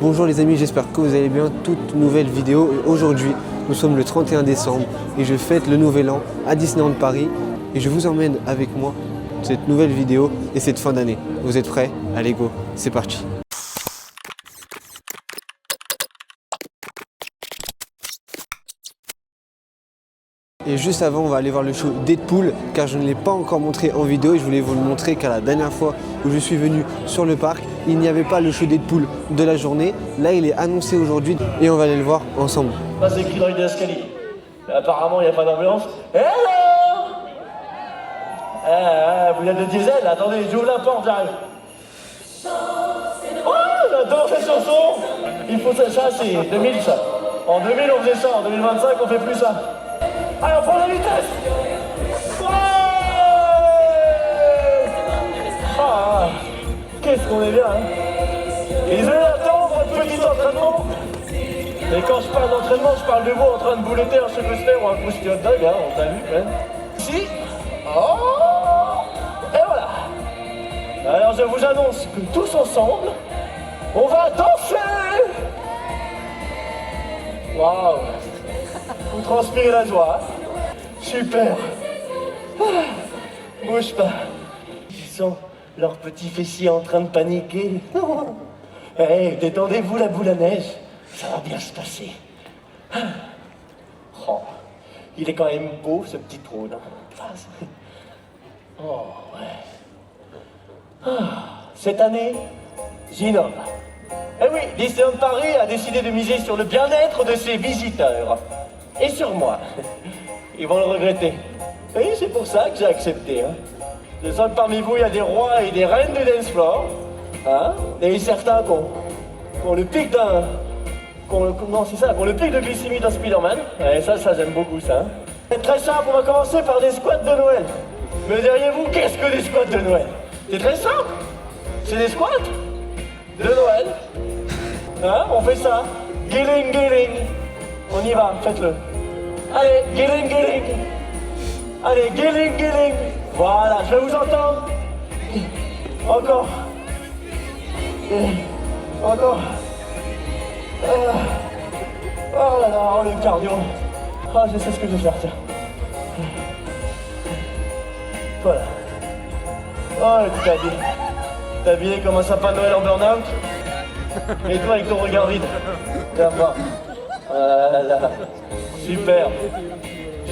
Bonjour les amis, j'espère que vous allez bien. Toute nouvelle vidéo. Aujourd'hui, nous sommes le 31 décembre et je fête le Nouvel An à Disneyland Paris. Et je vous emmène avec moi cette nouvelle vidéo et cette fin d'année. Vous êtes prêts? Allez go, c'est parti. Et juste avant, on va aller voir le show Deadpool car je ne l'ai pas encore montré en vidéo et je voulais vous le montrer car la dernière fois où je suis venu sur le parc, il n'y avait pas le show Deadpool de la journée. Là, il est annoncé aujourd'hui et on va aller le voir ensemble. Là, c'est écrit dans les escaliers. Apparemment, il n'y a pas d'ambulance. Hello! Vous êtes de diesel? Attendez, j'ouvre la porte, j'arrive. Oh, j'adore cette chanson! Il faut ça, c'est 2000 ça. En 2000, on faisait ça. En 2025, on fait plus ça. Allez, on prend la vitesse! Ouais! Ah, qu'est-ce qu'on est bien, hein? Et je vais attendre un petit entraînement. Et quand je parle d'entraînement, je parle de vous en train de bouletter un cheveux ou un croustillant de dog, hein, on t'a vu, même. Ici. Oh! Et voilà. Alors je vous annonce que tous ensemble, on va danser! Waouh! Vous transpirez la joie. Super. Bouge pas. Ils sont leurs petits fessiers en train de paniquer. Hey, détendez-vous la boule à neige. Ça va bien se passer. Oh, il est quand même beau ce petit trône. Oh ouais. Cette année, j'innove. Eh oui, Disneyland Paris a décidé de miser sur le bien-être de ses visiteurs. Et sur moi. Ils vont le regretter. Oui, c'est pour ça que j'ai accepté. Hein. Je sens que parmi vous, il y a des rois et des reines du dance floor. Hein, et certains qui ont le pic d'un... Non, c'est ça, qu'on le pic de glycémie d'un Spider-Man. Et ça j'aime beaucoup ça. C'est très simple, on va commencer par des squats de Noël. Me diriez-vous, qu'est-ce que des squats de Noël? C'est très simple. C'est des squats de Noël. Hein, on fait ça. Gilling, gilling. On y va, faites-le. Allez, gilling, gilling. Allez, gilling, gilling. Voilà, je vais vous entendre. Encore. Encore. Oh là là, oh le cardio. Oh, je sais ce que je vais faire, tiens. Voilà. Oh, t'es habillé. T'es habillé comme un sapin de Noël en burn-out. Et toi avec ton regard vide. Viens voir. Voilà. Super.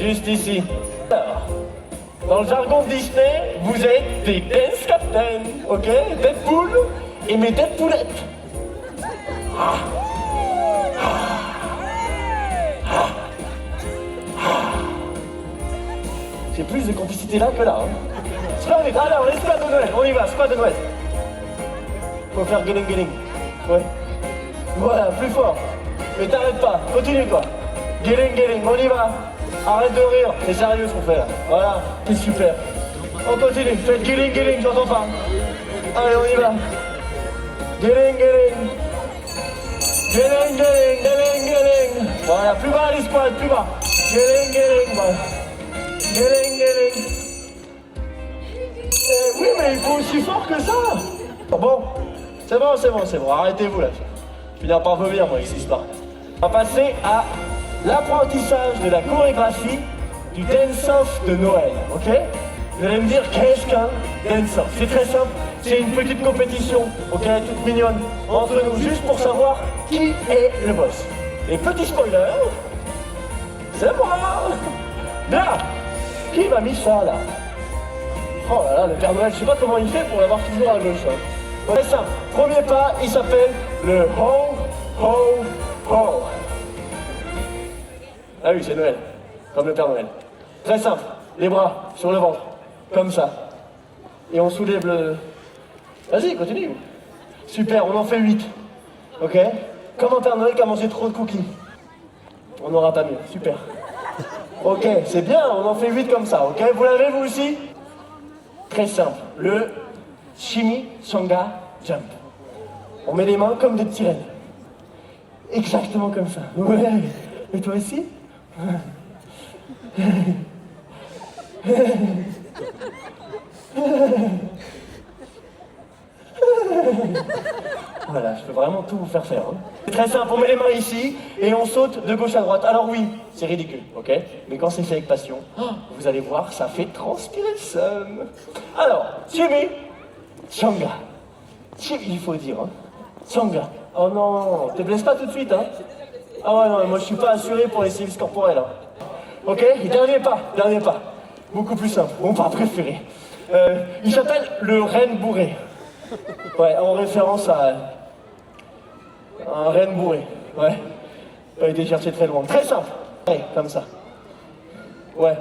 Juste ici. Alors, dans le jargon de Disney, vous êtes des dance captains, ok? Deadpool et mes Deadpoolettes. J'ai plus de complicité là que là. Hein. Splendide, alors les squats de Noël, on y va, squat de Noël. Faut faire guéling guéling. Ouais. Voilà, plus fort. Mais t'arrêtes pas, continue toi. Guéling guéling, on y va. Arrête de rire, c'est sérieux ce qu'on fait là. Voilà, c'est super. On continue, faites guéling guéling, j'entends pas. Allez, on y va. Guéling guéling. Guéling guéling, guéling guéling. Voilà, plus bas les squats, plus bas. Guéling guéling, voilà. Guéling, guéling. Oui, mais il faut aussi fort que ça. Bon, c'est bon, arrêtez-vous là. Je finis par vomir, moi, ici, ce parc. On va passer à l'apprentissage de la chorégraphie du dance-off de Noël, ok? Vous allez me dire, qu'est-ce qu'un dance-off? C'est très simple, c'est une petite compétition, ok, toute mignonne, entre nous, juste pour savoir qui est le boss. Et petit spoiler, c'est moi. Bien. Qui m'a mis ça là? Oh là là, le Père Noël, je sais pas comment il fait pour l'avoir toujours à gauche. Hein. Très simple. Premier pas, il s'appelle le ho, ho, ho. Ah oui, c'est Noël. Comme le Père Noël. Très simple. Les bras sur le ventre. Comme ça. Et on soulève le... Vas-y, continue. Super, on en fait 8. Ok? Comme un Père Noël qui a mangé trop de cookies. On n'aura pas mieux. Super. Ok, c'est bien, on en fait 8 comme ça, ok? Vous l'avez vous aussi? Très simple, le chimichanga jump. On met les mains comme des petits rennes. Exactement comme ça. Ouais, et toi aussi? Voilà, je peux vraiment tout vous faire faire. Hein. C'est très simple, on met les mains ici et on saute de gauche à droite. Alors oui, c'est ridicule, ok? Mais quand c'est fait avec passion, vous allez voir, ça fait transpirer le seum. Alors, Chimi, Changa. Chimi, il faut dire, hein. Changa. Oh non, te blesse pas tout de suite, hein? Ah ouais, non, moi je suis pas assuré pour les services corporels, hein. Ok? Et dernier pas. Beaucoup plus simple, mon pas préféré. Il s'appelle le renne bourré. Ouais, en référence à un renne bourré. Ouais. Pas été chercher très loin. Très simple. Ouais, comme ça. Ouais.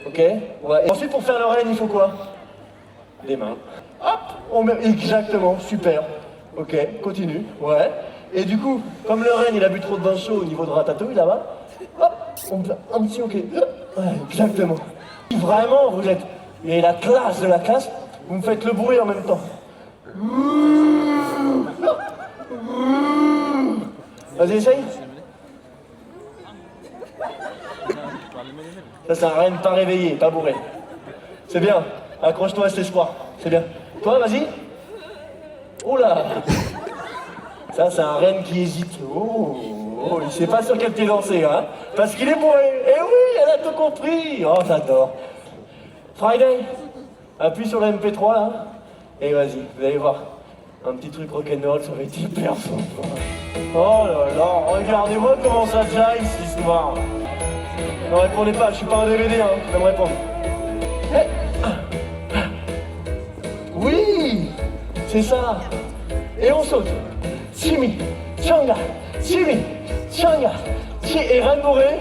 Ok? Ouais. Et ensuite, pour faire le renne, il faut quoi? Les mains. Hop! On met... Exactement, super. Ok, continue. Ouais. Et du coup, comme le renne, il a bu trop de bain chaud au niveau de Ratatouille, là-bas, hop! On fait un petit ok. Ouais, exactement. Vraiment, vous êtes... Et la classe de la classe, vous me faites le bruit en même temps. Vas-y, essaye. Ça, c'est un renne pas réveillé, pas bourré. C'est bien. Accroche-toi à cet espoir. C'est bien. Toi, vas-y. Oh là. Ça, c'est un renne qui hésite. Oh, il sait pas sur quel pied lancer, hein. Parce qu'il est bourré. Eh oui, elle a tout compris. Oh, j'adore. Friday, appuie sur la MP3, là. Et vas-y, vous allez voir. Un petit truc rock'n'roll, ça va être hyper sympa. Oh là là, regardez-moi comment ça jaille ce soir. Ne répondez pas, je suis pas un DVD, hein, je vais me répondre. Oui, c'est ça. Et on saute. Chimi, Changa, Chimi, Changa, et Renne bourré.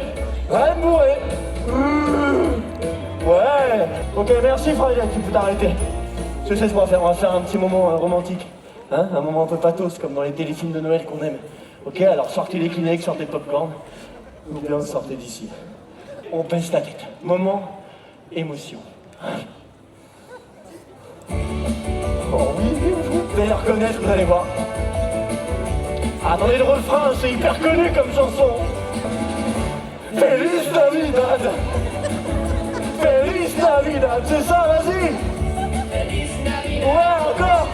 Ouais. Ok, merci Friday, tu peux t'arrêter. Je sais ce qu'on va faire, on va faire un petit moment romantique. Hein, un moment un peu pathos, comme dans les téléfilms de Noël qu'on aime. Ok, alors sortez les Kleenex, sortez le popcorn. Ou bien sortez d'ici. On baisse la tête. Moment, émotion. Oh oui, vous allez le reconnaître, vous allez voir. Attendez le refrain, c'est hyper connu comme chanson. Feliz Navidad. Feliz Navidad, c'est ça, vas-y. Ouais, encore.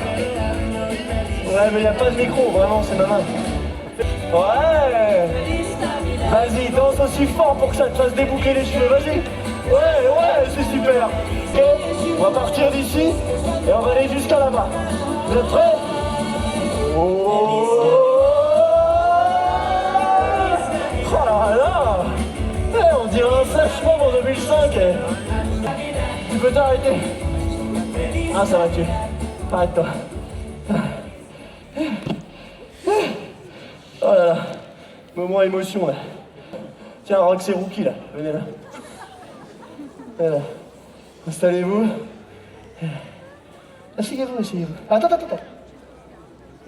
Ouais, mais y a pas de micro, vraiment, c'est ma main. Ouais. Vas-y, danse aussi fort pour que ça te fasse déboucler les cheveux, vas-y. Ouais, c'est super. Ok, on va partir d'ici et on va aller jusqu'à là-bas. Vous êtes prêts? Oh là là. On dirait un flash mob en 2005. Tu peux t'arrêter. Ah, ça va tuer. Arrête-toi. Oh là là. Moment émotion là. Tiens, Rox et Rookie là. Venez là. Voilà. Installez-vous. Asseyez-vous. Attends.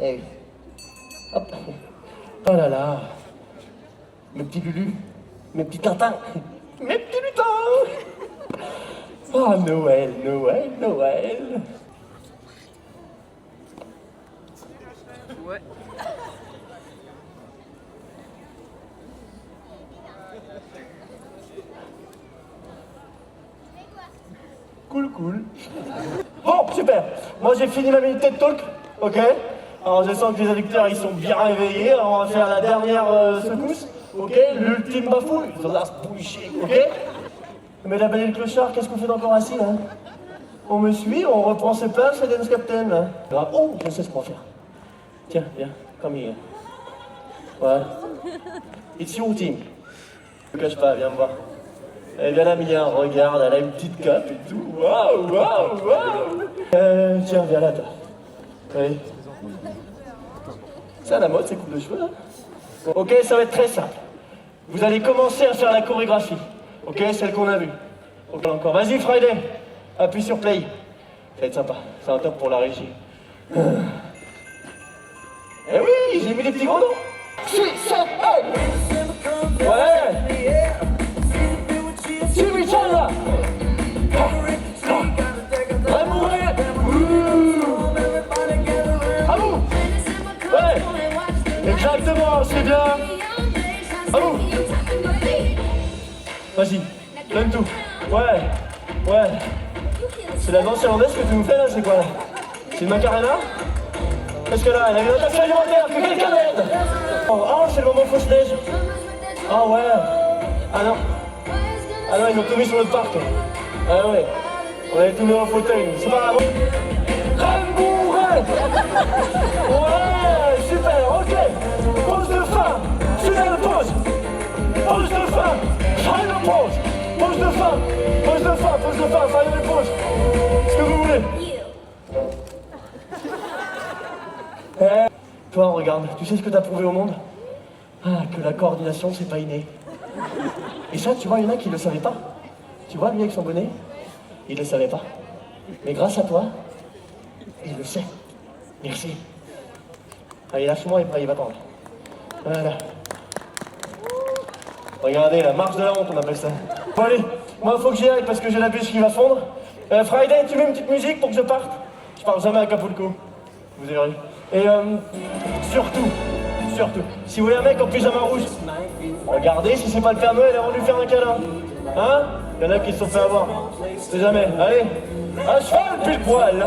Eh oui. Hop. Oh là là. Mes petits Lulu. Mes petits Tintins. Mes petits lutins. Oh, Noël. Ouais. Cool. Bon, super. Moi, j'ai fini ma minute TED Talk. Ok. Alors, je sens que les adducteurs, ils sont bien réveillés. Alors, on va faire la dernière secousse. Ok. L'ultime bafouille. The last bullshit. Ok. Mesdames et le clochard, qu'est-ce qu'on fait encore assis, là? On me suit, on reprend ses places, c'est Dance Captain, là. Oh, je sais ce qu'on va faire. Tiens, viens, come here. Ouais. It's your team. Ne cache pas, viens me voir. Elle vient là, Mia, regarde, elle a une petite cape et tout. Waouh. Tiens, viens là, toi. Oui. C'est à la mode, ces coupes de cheveux, là. Ok, ça va être très simple. Vous allez commencer à faire la chorégraphie. Ok, celle qu'on a vue. Ok, encore. Vas-y, Friday. Appuie sur play. Ça va être sympa. C'est un top pour la régie. Eh oui, j'ai mis des petits gros noms. 6, 7, 8. Ouais. Chimichanga. Amoureux. À vous. Ouais. Exactement, c'est bien. À vous. Vas-y, donne tout. Ouais. C'est la danse irlandaise que tu nous fais là, c'est quoi là? C'est une macarena? Parce que là, elle a une attaque alimentaire, que quelqu'un l'aide. Oh, c'est le moment fausse-neige. Ah ouais. Ah non. Ah non, ils ont tout mis sur le parc. Ah ouais. On avait tout mis en fauteuil. C'est pas grave. Rembourré. Ouais, super, ok. Pause de fin. Finale de pause. Pause de fin. Final pause. Pause de fin. Pause de fin. Pause de fin. Final pause. Ce que vous voulez. Toi, regarde, tu sais ce que t'as prouvé au monde? Ah, que la coordination, c'est pas inné. Et ça, tu vois, il y en a qui le savaient pas. Tu vois, lui avec son bonnet, il le savait pas. Mais grâce à toi, il le sait. Merci. Allez, lâche-moi, il va attendre. Voilà. Regardez, la marche de la honte, on appelle ça. Bon, allez, moi, faut que j'y aille parce que j'ai la bûche qui va fondre. Friday, tu mets une petite musique pour que je parte? Je pars jamais à Acapulco. Vous avez vu. Et surtout, si vous voyez un mec en pyjama rouge, regardez si c'est pas le Père Noël avant de lui faire un câlin. Hein? Il y en a qui se sont fait avoir. C'est jamais. Allez, à cheval pile poil.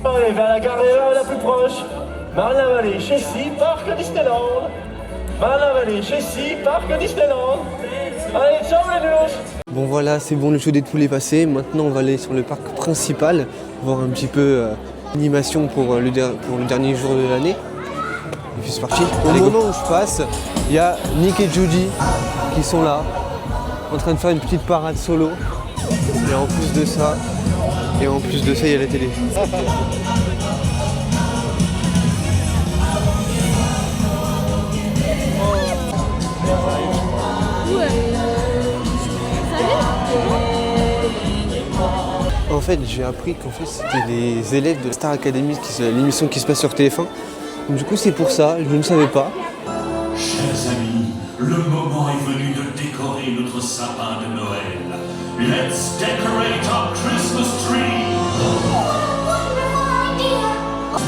Allez, vers la gare la plus proche. Marne-la-Vallée, Chessy, Parc Disneyland. Marne-la-Vallée, Chessy, Parc Disneyland. Allez, ciao les nuages. Bon voilà, c'est bon, le show des poules est passé. Maintenant, on va aller sur le parc principal, voir un petit peu l'animation pour le dernier jour de l'année. Et puis c'est parti. Au moment où je passe, il y a Nick et Judy qui sont là, en train de faire une petite parade solo. Et en plus de ça, il y a la télé. En fait, j'ai appris qu'en fait, c'était les élèves de Star Academy, l'émission qui se passe sur TF1. Donc, du coup, c'est pour ça, je ne savais pas. Chers amis, le moment est venu de décorer notre sapin de Noël. Let's decorate our Christmas tree. What a wonderful idea!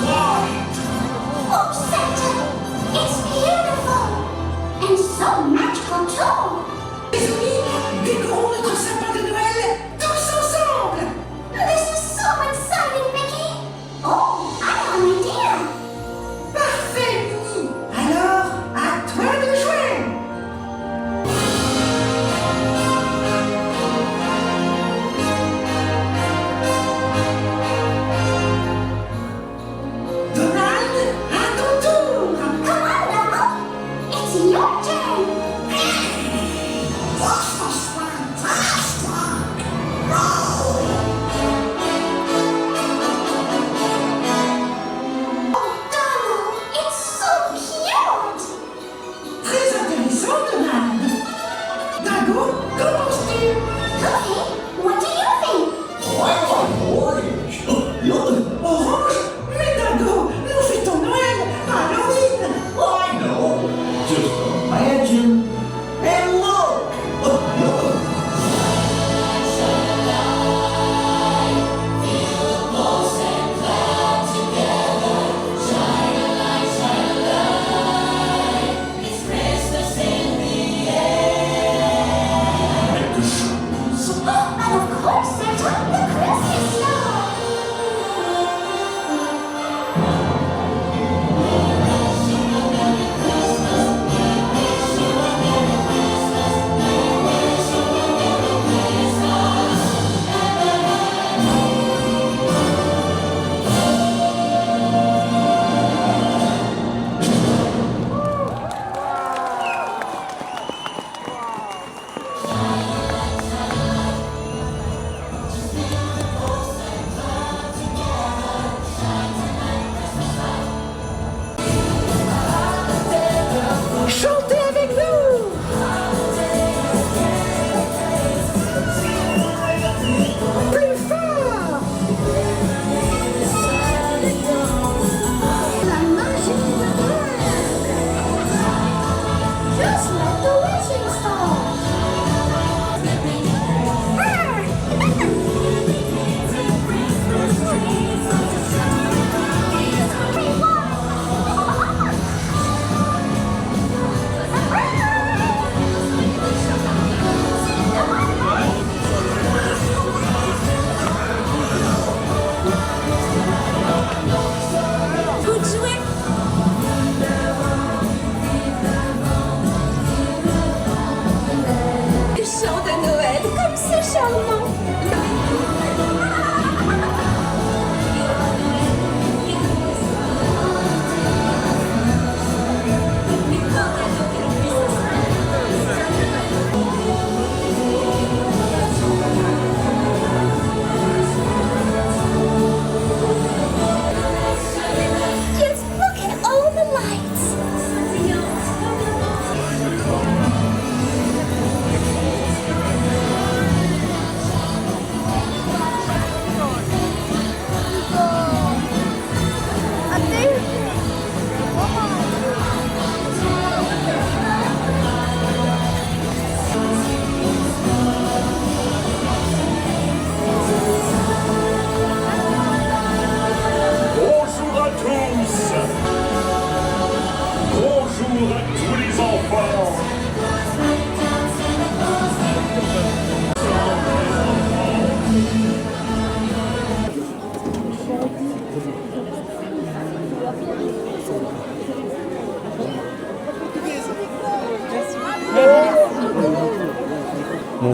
White. Oh, Santa, it's beautiful! And so magical, too! Les amis, décorons notre sapin de Noël tous ensemble! This is so exciting, Mickey! Oh, I have an idea! Parfait, Minnie! Alors, à toi de jouer!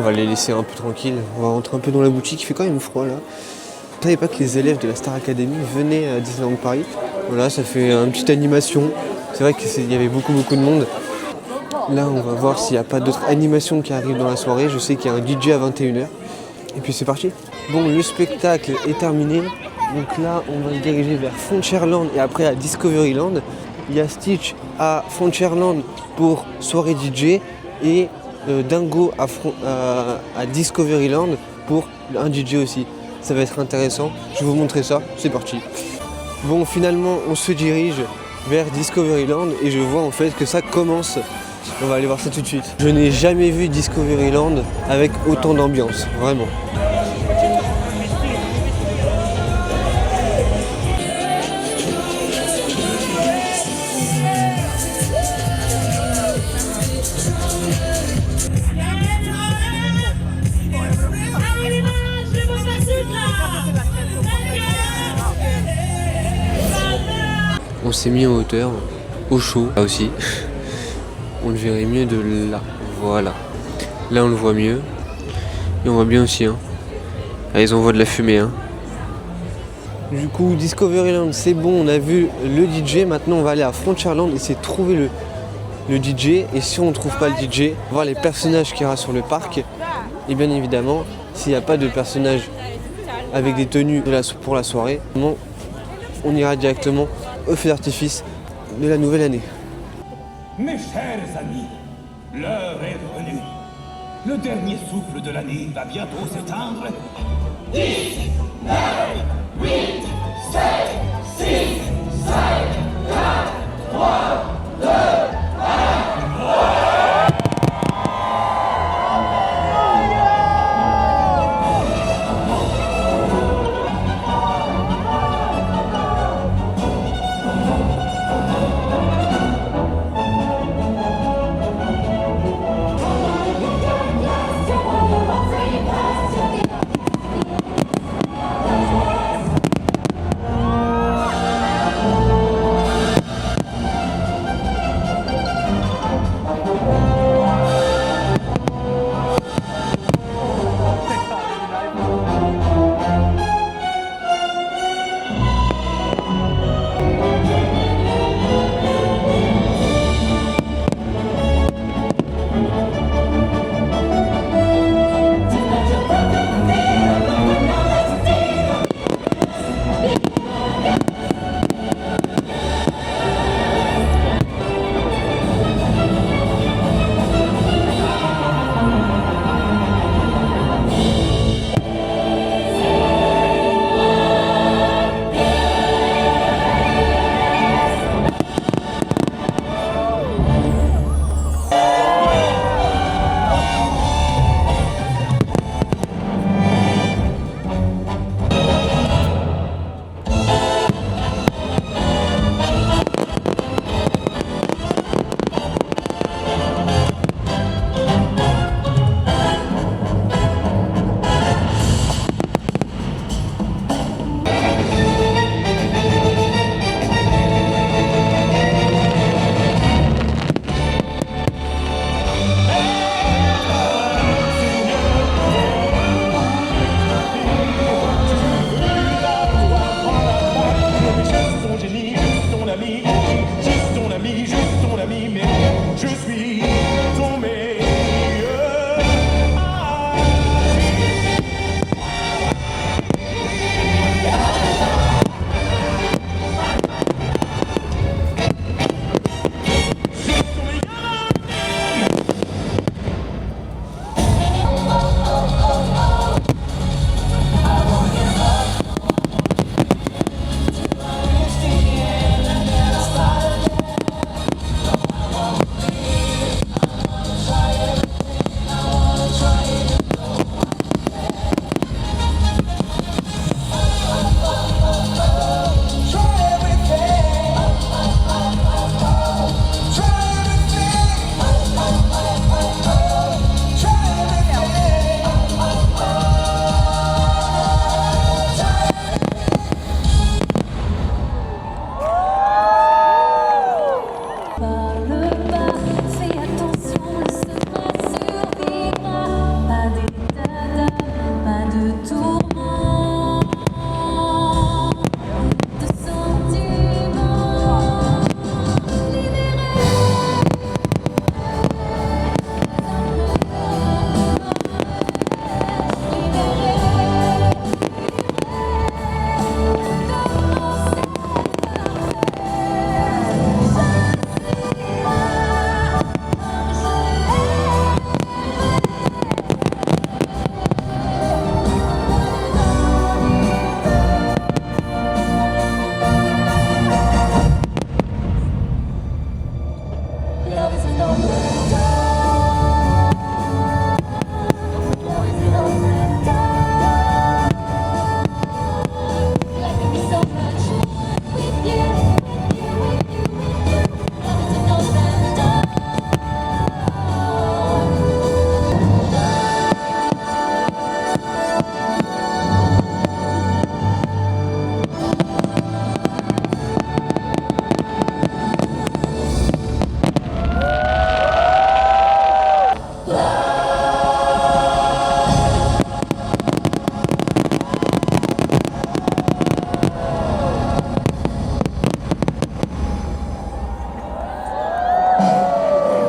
on va les laisser un peu tranquilles. On va rentrer un peu dans la boutique, il fait quand même froid là. Je ne savais pas que les élèves de la Star Academy venaient à Disneyland Paris. Voilà, ça fait une petite animation. C'est vrai qu'il y avait beaucoup de monde. Là, on va voir s'il n'y a pas d'autres animations qui arrivent dans la soirée. Je sais qu'il y a un DJ à 21h. Et puis c'est parti. Bon, le spectacle est terminé. Donc là, on va se diriger vers Frontierland et après à Discoveryland. Il y a Stitch à Frontierland pour soirée DJ et Dingo à Discoveryland pour un DJ aussi. Ça va être intéressant. Je vais vous montrer ça. C'est parti. Bon, finalement, on se dirige vers Discoveryland et je vois en fait que ça commence. On va aller voir ça tout de suite. Je n'ai jamais vu Discoveryland avec autant d'ambiance, vraiment. On s'est mis en hauteur, au chaud, là aussi. On le verrait mieux de là, voilà. Là on le voit mieux. Et on voit bien aussi, hein. Là ils envoient de la fumée, hein. Du coup, Discoveryland c'est bon, on a vu le DJ. Maintenant on va aller à Frontierland et essayer de trouver le DJ. Et si on ne trouve pas le DJ, on va voir les personnages qu'il y aura sur le parc. Et bien évidemment, s'il n'y a pas de personnages avec des tenues pour la soirée, on ira directement au feu d'artifice de la nouvelle année. Mes chers amis, l'heure est venue. Le dernier souffle de l'année va bientôt s'éteindre. 10, 9, 8, 7, 6, 5, 4, 3, 2, 1. Par le bas, fais attention, le sera survivra. Pas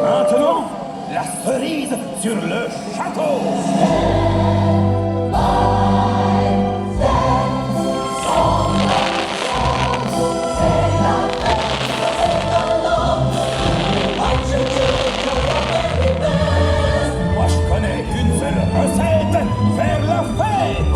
Maintenant, la cerise sur le château. Moi, je connais qu'une seule recette, faire la fête.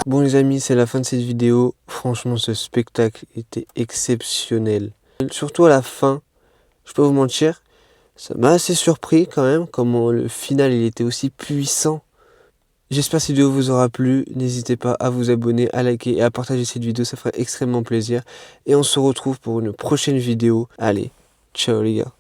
Bon les amis, c'est la fin de cette vidéo. Franchement, ce spectacle était exceptionnel. Surtout à la fin, je peux vous mentir, ça m'a assez surpris quand même, comment le final il était aussi puissant. J'espère que cette vidéo vous aura plu. N'hésitez pas à vous abonner, à liker et à partager cette vidéo, ça ferait extrêmement plaisir. Et on se retrouve pour une prochaine vidéo. Allez, ciao les gars.